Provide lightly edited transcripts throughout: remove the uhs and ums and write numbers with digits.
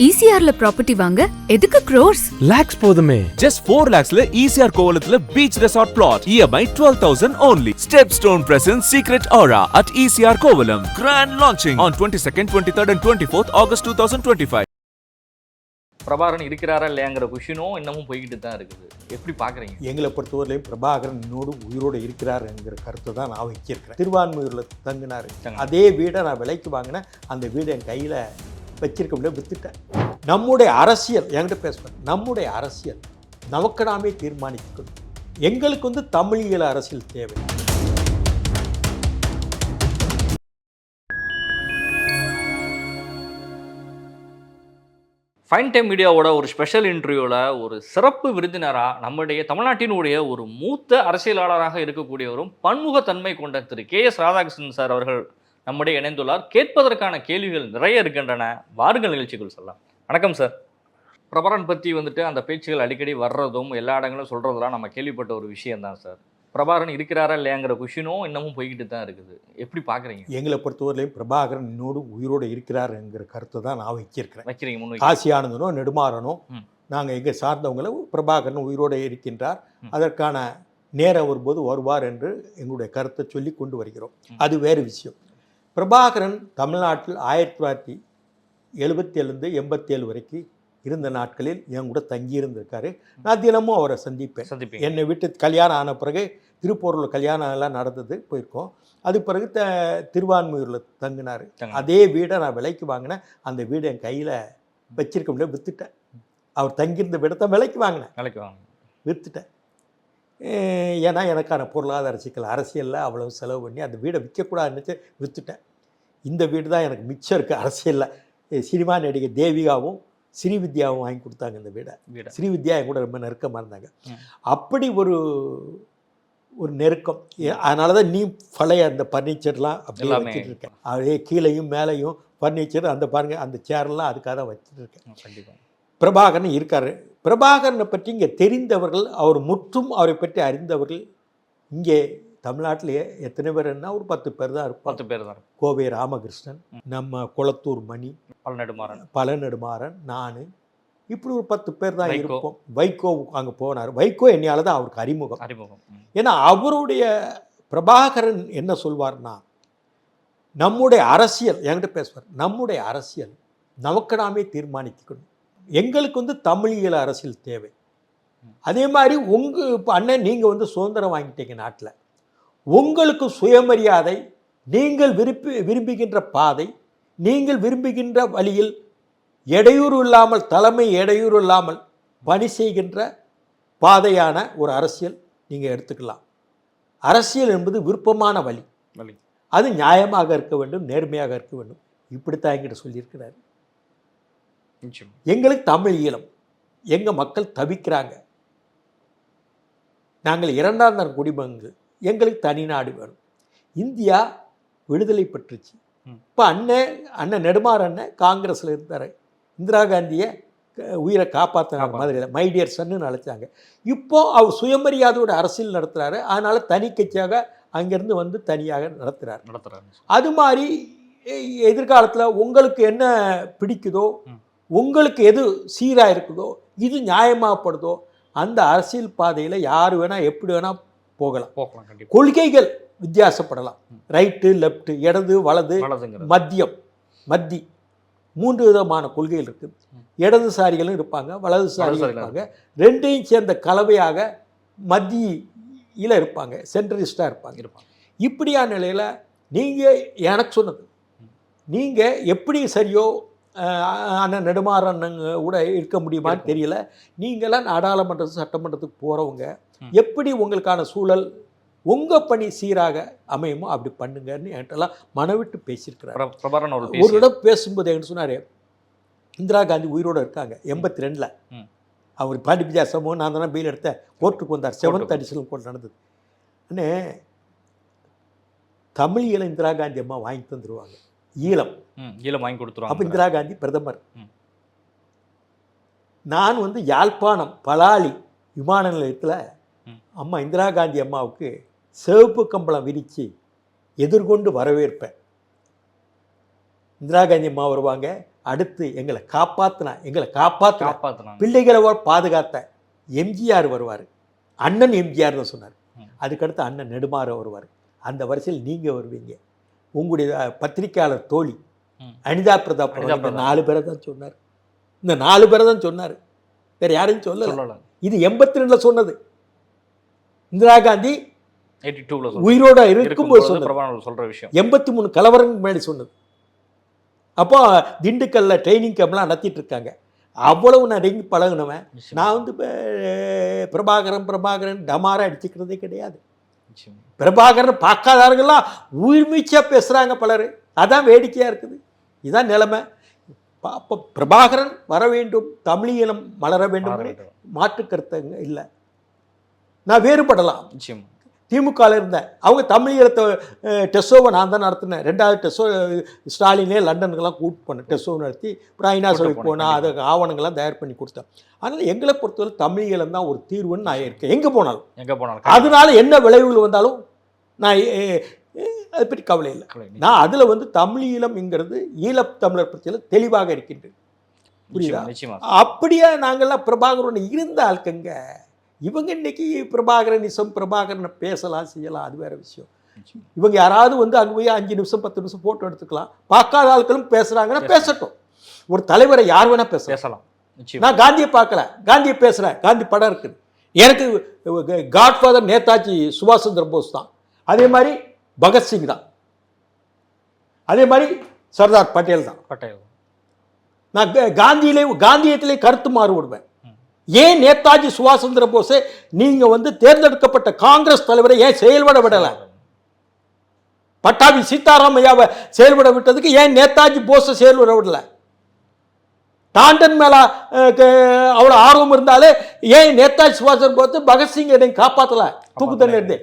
ECRல property வாங்க எதுக்கு crores? lakhs போதுமே. Just 4 lakhsல ECR கோவலத்துல beach resort plot. EMI 12,000 only. Stepstone presents Secret Aura at ECR Kovalam. Grand launching on 22nd, 23rd and 24th August 2025. Prabhakaran இருக்கிறாரா இல்லையாங்கிற கொஷினும் இன்னமும் போய்கிட்டு தான் இருக்குது. எப்படி பார்க்குறீங்க? எங்களை பொறுத்தவரையிலையும் பிரபாகரன் இன்னோடு உயிரோடு இருக்கிறாருங்கிற கருத்தை தான் நான் வச்சிருக்கிறேன். திருவான்மையூரில் தங்கினார். அதே வீடை நான் விலைக்கு வாங்கினேன். அந்த வீடு என் கையில் வச்சிருக்க முடியாது, வித்துட்டேன். நம்முடைய அரசியல் என்கிட்ட பேசுவேன். நம்முடைய அரசியல் நமக்கு நாமே தீர்மானிக்கணும். எங்களுக்கு தமிழியல் அரசியல் தேவை. ஃபைன் டைம் மீடியாவோட ஒரு ஸ்பெஷல் இன்டர்வியூவில் ஒரு சிறப்பு விருந்தினராக நம்முடைய தமிழ்நாட்டினுடைய ஒரு மூத்த அரசியலாளராக இருக்கக்கூடியவரும் பன்முகத்தன்மை கொண்ட திரு KS ராதாகிருஷ்ணன் சார் அவர்கள் நம்முடைய இணைந்துள்ளார். கேட்பதற்கான கேள்விகள் நிறைய இருக்கின்றன. வாருங்கள் நிகழ்ச்சிகள் சொல்லலாம். வணக்கம் சார். பிரபாகரன் பற்றி அந்த பேச்சுகள் அடிக்கடி வர்றதும் எல்லா இடங்களும் சொல்கிறதெல்லாம் நம்ம கேள்விப்பட்ட ஒரு விஷயம்தான் சார். பிரபாகரன் இருக்கிறாரா இல்லையாங்கிற கொஷினும் இன்னமும் போய்கிட்டு தான் இருக்குது. எப்படி பார்க்குறீங்க? எங்களை பொறுத்தவரையிலையும் பிரபாகரன் இன்னோடு உயிரோடு இருக்கிறாருங்கிற கருத்தை தான் நான் வச்சிருக்கிறேன். வைக்கிறீங்க? காசி ஆனந்தனோ நெடுமாறனோ நாங்கள் எங்கே சார்ந்தவங்களை பிரபாகரன் உயிரோடு இருக்கின்றார், அதற்கான நேரம் வரும்போது வருவார் என்று எங்களுடைய கருத்தை சொல்லி கொண்டு வருகிறோம். அது வேறு விஷயம். பிரபாகரன் தமிழ்நாட்டில் 1977 87 வரைக்கும் இருந்த நாட்களில் என் கூட தங்கியிருந்திருக்காரு. நான் தினமும் அவரை சந்திப்பேன். என்னை விட்டு கல்யாணம் ஆன பிறகு திருப்பூரில் கல்யாணம் எல்லாம் நடந்தது, போயிருக்கோம். அது பிறகு திருவான்மையூரில் தங்கினார். அதே வீடை நான் விலைக்கு வாங்கினேன். அந்த வீடு என் கையில் வச்சிருக்க முடியாது, வித்துட்டேன். அவர் தங்கியிருந்த வீடத்தை விலைக்கு வாங்கினேன், வித்துட்டேன். ஏன்னா எனக்கான பொருளாதார சிக்கல், அரசியலில் அவ்வளவு செலவு பண்ணி அந்த வீடை விற்கக்கூடாதுன்னு விற்றுட்டேன். இந்த வீடு தான் எனக்கு மிச்சம் இருக்குது அரசியலில். சினிமா நடிகை தேவிகாவும் ஸ்ரீவித்யாவும் வாங்கி கொடுத்தாங்க இந்த வீடை. ஸ்ரீவித்யா என் கூட ரொம்ப நெருக்கமாக இருந்தாங்க. அப்படி ஒரு நெருக்கம். அதனால தான் நீ பழைய அந்த ஃபர்னிச்சர்லாம் அப்படியே வச்சுட்டு இருக்கேன். அதே கீழையும் மேலேயும் ஃபர்னிச்சர் அந்த பாருங்கள், அந்த சேர்லாம் அதுக்காக தான் வச்சுட்டு இருக்கேன். கண்டிப்பாக பிரபாகரன் இருக்கார். பிரபாகரனை பற்றி இங்கே தெரிந்தவர்கள், அவர் முற்றும் அவரை பற்றி அறிந்தவர்கள் இங்கே தமிழ்நாட்டிலேயே எத்தனை பேர்னா ஒரு 10 பேர் தான் இருப்போம். 10 பேர் தான். கோவை ராமகிருஷ்ணன், நம்ம குளத்தூர் மணி, பழநெடுமாறன், நான், இப்படி ஒரு 10 பேர் தான் இருப்போம். வைகோ அங்கே போனார். வைகோ என்னையால் தான் அவருக்கு அறிமுகம். ஏன்னா அவருடைய பிரபாகரன் என்ன சொல்வார்னா, நம்முடைய அரசியல் என்கிட்ட பேசுவார். நம்முடைய அரசியல் நமக்கு நாமே தீர்மானிக்கணும். எங்களுக்கு தமிழியல் அரசியல் தேவை. அதே மாதிரி இப்போ அண்ணன் நீங்கள் சுதந்திரம் வாங்கிட்டீங்க நாட்டில், உங்களுக்கு சுயமரியாதை, நீங்கள் விரும்புகின்ற பாதை, நீங்கள் விரும்புகின்ற வழியில் இடையூறு இல்லாமல், தலைமை இடையூறு இல்லாமல் பணி செய்கின்ற பாதையான ஒரு அரசியல் நீங்கள் எடுத்துக்கலாம். அரசியல் என்பது விருப்பமான வழி, அது நியாயமாக இருக்க வேண்டும், நேர்மையாக இருக்க வேண்டும். இப்படித்தான் என்கிட்ட சொல்லியிருக்கிறார். எங்களுக்கு தமிழ் ஈழம், எங்கள் மக்கள் தவிக்கிறாங்க. நாங்கள் 2ஆம் தர குடிமகன்கள், எங்களுக்கு தனி நாடு வேணும். இந்தியா விடுதலை பெற்றுச்சு. இப்போ அண்ணன் நெடுமாறன் காங்கிரஸில் இருந்தார். இந்திரா காந்தியை உயிரை காப்பாற்றின மாதிரி மைடியர் சன்னு அழைச்சாங்க. இப்போது அவர் சுயமரியாதையோட அரசியல் நடத்துகிறாரு. அதனால் தனி கட்சியாக அங்கேருந்து தனியாக நடத்துகிறார். அது மாதிரி எதிர்காலத்தில் உங்களுக்கு என்ன பிடிக்குதோ, உங்களுக்கு எது சீராக இருக்குதோ, இது நியாயமாகப்படுதோ, அந்த அரசியல் பாதையில் யார் வேணால் எப்படி வேணால் போகலாம். கொள்கைகள் வித்தியாசப்படலாம். ரைட்டு லெஃப்ட்டு, இடது வலது, மத்தி 3 விதமான கொள்கைகள் இருக்குது. இடதுசாரிகளும் இருப்பாங்க, வலதுசாரிகளும் இருப்பாங்க. ரெண்டையும் சேர்ந்த கலவையாக மத்தியில் இருப்பாங்க, சென்ட்ரலிஸ்டாக இருப்பாங்க. இப்படியான நிலையில் நீங்கள் எனக்கு சொன்னது, நீங்கள் எப்படி சரியோ அண்ணன் நெடுமாறன் கூட இருக்க முடியுமான்னு தெரியல. நீங்களாம் நாடாளுமன்றத்து சட்டமன்றத்துக்கு போகிறவங்க, எப்படி உங்களுக்கான சூழல் உங்கள் பணி சீராக அமையுமோ அப்படி பண்ணுங்கன்னு என்கிட்டலாம் மனவிட்டு பேசியிருக்கிறார். ஒரு இடம் பேசும்போது என்ன சொன்னார், இந்திரா காந்தி உயிரோடு இருக்காங்க 82. அவர் பாண்டிபிஜா சமூகம் நான் தானே பெயில் எடுத்தேன், கோர்ட்டுக்கு வந்தார். 7th அடிஷனல் கோர்ட் நடந்தது. அண்ணே, தமிழ் ஈழம் இந்திரா காந்தி அம்மா வாங்கி தந்துடுவாங்க. ஈழம் வாங்கி கொடுத்துருவாங்க. அப்போ இந்திரா காந்தி பிரதமர். நான் யாழ்ப்பாணம் பலாலி விமான நிலையத்தில் அம்மா இந்திரா காந்தி அம்மாவுக்கு சிவப்பு கம்பளம் விரித்து எதிர்கொண்டு வரவேற்பேன். இந்திரா காந்தி அம்மா வருவாங்க, அடுத்து எங்களை காப்பாற்றினா காப்பாத்தினாங்க. பிள்ளைகளை பாதுகாத்த எம்ஜிஆர் வருவார், அண்ணன் எம்ஜிஆர் தான் சொன்னார். அதுக்கடுத்து அண்ணன் நெடுமாற வருவார். அந்த வரிசையில் நீங்கள் வருவீங்க. உங்களுடைய பத்திரிக்கையாளர் தோழி அனிதா பிரதாப் 4 பேரை தான் சொன்னார். இந்த 4 பேரை தான் சொன்னார், வேறு யாரையும் சொல்லல. இது 82ல் சொன்னது. இந்திரா காந்தி 82ல உயிரோட இருக்கும்போது சொல்ற விஷயம். 83 கலவரங்க முன்னாடி சொன்னது. அப்போ திண்டுக்கல்ல ட்ரைனிங் கேம்ப்லாம் நடத்திட்டு இருக்காங்க. அவ்வளவு நெருங்கி பழகினவன் நான் வந்து பிரபாகரன் டமாரா அடிச்சுக்கிறதே கிடையாது. பிரபாகரன் பார்க்காதார்கள்லாம் உயிர்மீச்சியாக பேசுகிறாங்க பலர். அதான் வேடிக்கையாக இருக்குது. இதுதான் நிலைமை. பிரபாகரன் வர வேண்டும், தமிழீழம் மலர வேண்டும், மாற்று கருத்துங்க இல்லை. நான் வேறுபடலாம். திமுகவில் இருந்தேன். அவங்க தமிழீழத்தை டெஸ்ஸோவை நான் தான் நடத்தினேன். 2வது டெஸ்ஸோ ஸ்டாலினே லண்டனுக்கெல்லாம் கூப்பிட்டு போனேன். டெஸ்ஸோ நடத்தி அப்புறம் ஐநா சபைக்கு போனால் அதுக்கு ஆவணங்கள்லாம் தயார் பண்ணி கொடுத்தேன். அதனால் எங்களை பொறுத்தவரை தமிழீழம் தான் ஒரு தீர்வுன்னு நான் இருக்கேன். எங்கே போனாலும் அதனால என்ன விளைவுகள் வந்தாலும் நான் அதை பற்றி கவலை இல்லை. நான் அதில் வந்து தமிழீழம்ங்கிறது ஈழத்தமிழர் பிரச்சனையில் தெளிவாக இருக்கின்றேன். புரியுதா? அப்படியே நாங்கள்லாம் பிரபாகரன் இருந்த ஆளுக்குங்க. இவங்க இன்னைக்கு பிரபாகரனை பேசலாம் செய்யலாம், அது வேற விஷயம். இவங்க யாராவது வந்து அங்கே போய் 5 நிமிஷம் 10 நிமிஷம் போட்டோ எடுத்துக்கலாம். பார்க்காத ஆட்களும் பேசுகிறாங்கன்னா பேசட்டும். ஒரு தலைவரை யார் வேணால் பேசலாம். நான் காந்தியை பார்க்கல, காந்தியை பேசுகிறேன். காந்தி படம் இருக்குது. எனக்கு காட்ஃபாதர் நேதாஜி சுபாஷ் சந்திர போஸ் தான். அதே மாதிரி பகத்சிங் தான். அதே மாதிரி சர்தார் பட்டேல் தான். நான் காந்தியத்திலே கருத்து மாறுபடுவேன். ஏன் நேதாஜி சுபாஷ் சந்திர போஸை நீங்க வந்து தேர்ந்தெடுக்கப்பட்ட காங்கிரஸ் தலைவரை ஏன் செயல்பட விடல? பட்டாபி சீதாராமையாவை செயல்பட விட்டதுக்கு ஏன் நேதாஜி போஸை செயல்பட விடல? டாண்டன் மேல அவ்வளோ ஆர்வம் இருந்தாலே ஏன் நேதாஜி சுபாஷ் சந்திர போஸ் பகத்சிங் என்னை காப்பாற்றல தூக்கு தண்ணி இருந்தே?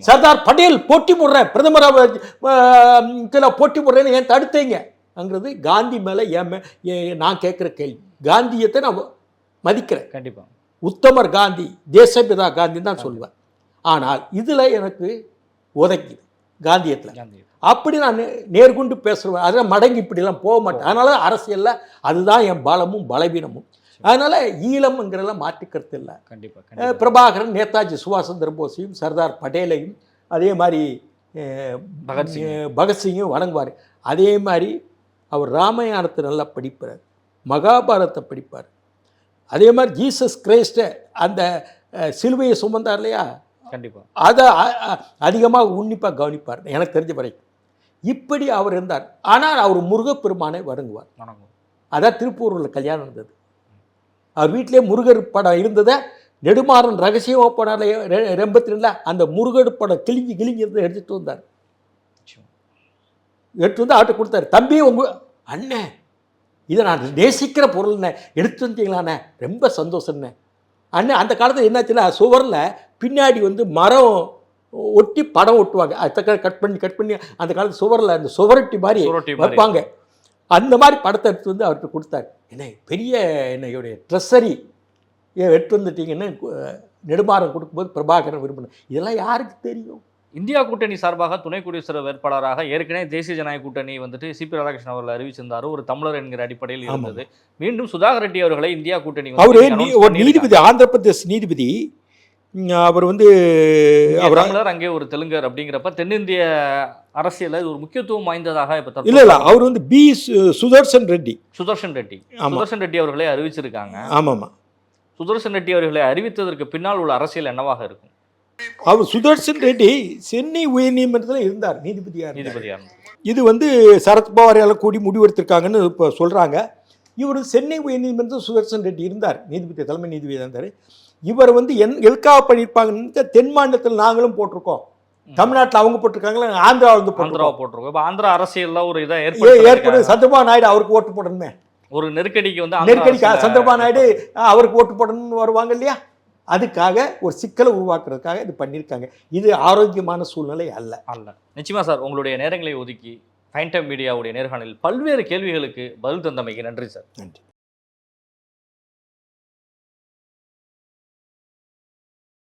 சர்தார் பட்டேல் போட்டி போடுறேன், பிரதமராக போட்டி போடுறேன்னு ஏன் தடுத்தீங்கிறது காந்தி மேலே நான் கேட்குற கேள்வி. காந்தியத்தை நான் மதிக்கிறேன். கண்டிப்பாக உத்தமர் காந்தி, தேசபிதா காந்தி தான் சொல்லுவேன். ஆனால் இதில் எனக்கு உதைக்குது காந்தியத்தில். அப்படி நான் நேர்கொண்டு பேசுவேன். அதனால் மடங்கி இப்படிலாம் போக மாட்டேன். அதனால அரசியலில் அதுதான் என் பலமும் பலவீனமும். அதனால ஈழம்ங்கிறதெல்லாம் மாற்றிக்கிறது இல்லை. கண்டிப்பாக பிரபாகரன் நேதாஜி சுபாஷ் சந்திர போஸையும் சர்தார் பட்டேலையும் அதே மாதிரி பகத்சிங்கையும் வணங்குவார். அதே மாதிரி அவர் ராமாயணத்தை நல்லா படிப்பார், மகாபாரதத்தை படிப்பார். அதே மாதிரி ஜீசஸ் கிரைஸ்ட அந்த சிலுவையை சுமந்தார் இல்லையா, கண்டிப்பாக அதை அதிகமாக உன்னிப்பாக கவனிப்பார் எனக்கு தெரிஞ்ச வரைக்கும். இப்படி அவர் இருந்தார். ஆனால் அவர் முருகப்பெருமானை வணங்குவார். அதான் திருப்பூரில் கல்யாணம் இருந்தது. அவர் வீட்டிலே முருகர் படம் இருந்ததை நெடுமாறன் ரகசியமாக போனார் 82 அந்த முருகர் படம் கிழிஞ்சி இருந்ததை எடுத்துகிட்டு வந்தார். எடுத்து வந்து அவர்கிட்ட கொடுத்தாரு. தம்பி உங்கள் அண்ணன் இதை நான் நேசிக்கிற பொருள்ண்ணே, எடுத்து வந்தீங்களாண்ணே, ரொம்ப சந்தோஷம்ண்ணே. அண்ணன் அந்த காலத்தில் என்னாச்சுன்னா சுவரில் பின்னாடி வந்து மரம் ஒட்டி படம் ஒட்டுவாங்க. அதை கட் பண்ணி அந்த காலத்து சுவரில் அந்த சுவரொட்டி மாதிரி வைப்பாங்க. அந்த மாதிரி படத்தை எடுத்து வந்து அவர்கிட்ட கொடுத்தாரு. பெரிய என்னையுடைய ட்ரெஸ்ஸரி எடுத்து வந்துட்டீங்கன்னு நெடுமாறன் கொடுக்கும்போது பிரபாகரன் விரும்பினேன். இதெல்லாம் யாருக்கு தெரியும்? இந்தியா கூட்டணி சார்பாக துணை குடியரசு வேட்பாளராக ஏற்கனவே தேசிய ஜனநாயக கூட்டணி வந்துட்டு சிபி ராதாகிருஷ்ணன் அவர்கள் அறிவிச்சிருந்தார். ஒரு தமிழர் என்கிற அடிப்படையில் இருந்தது. மீண்டும் சுதாகர் ரெட்டி அவர்களை இந்தியா கூட்டணி ஒரு நீதிபதி, ஆந்திர பிரதேஷ் நீதிபதி, அவர் வந்து அவர் தமிழர், அங்கே ஒரு தெலுங்கர் அப்படிங்கிறப்ப தென்னிந்திய அரசியல் ஒரு முக்கியத்துவம் வாய்ந்ததாக இப்ப இல்ல அவர் வந்து சுதர்சன் ரெட்டி அவர்களை அறிவிச்சிருக்காங்க. ஆமாமா, சுதர்சன் ரெட்டி அவர்களை அறிவித்ததற்கு பின்னால் உள்ள அரசியல் என்னவாக இருக்கும்? அவர் சுதர்சன் ரெட்டி சென்னை உயர்நீதிமன்றத்தில் இருந்தார் நீதிபதியாக. இது வந்து சரத்பவார் எல்லாம் கூடி முடிவெடுத்திருக்காங்கன்னு இப்போ சொல்கிறாங்க. இவர் சென்னை உயர்நீதிமன்றத்தில் சுதர்சன் ரெட்டி இருந்தார், நீதிபதி, தலைமை நீதிபதியாக இருந்தார். இவர் வந்து எதுக்காக பண்ணியிருப்பாங்கன்னு தென் மாநிலத்தில் நாங்களும் போட்டிருக்கோம், தமிழ்நாட்டில் அவங்க போட்டிருக்காங்களா, ஆந்திரா வந்து போட்டிருக்கோம். இப்போ ஆந்திரா அரசியல் ஒரு இதை ஏற்படுது. சந்திரபாபு நாயுடு அவருக்கு ஓட்டு போடணுமே, ஒரு நெருக்கடிக்கு வந்து சந்திரபாபு நாயுடு அவருக்கு ஓட்டு போடணும்னு வருவாங்க இல்லையா, அதுக்காக ஒரு சிக்கலை உருவாக்குறதுக்காக இது பண்ணியிருக்காங்க. இது ஆரோக்கியமான சூழ்நிலை அல்ல. நிச்சயமா சார், உங்களுடைய நேரங்களை ஒதுக்கி ஃபைன் டைம் மீடியாவுடைய நேர்காணலில் பல்வேறு கேள்விகளுக்கு பதில் தந்தமைக்கு நன்றி சார். நன்றி.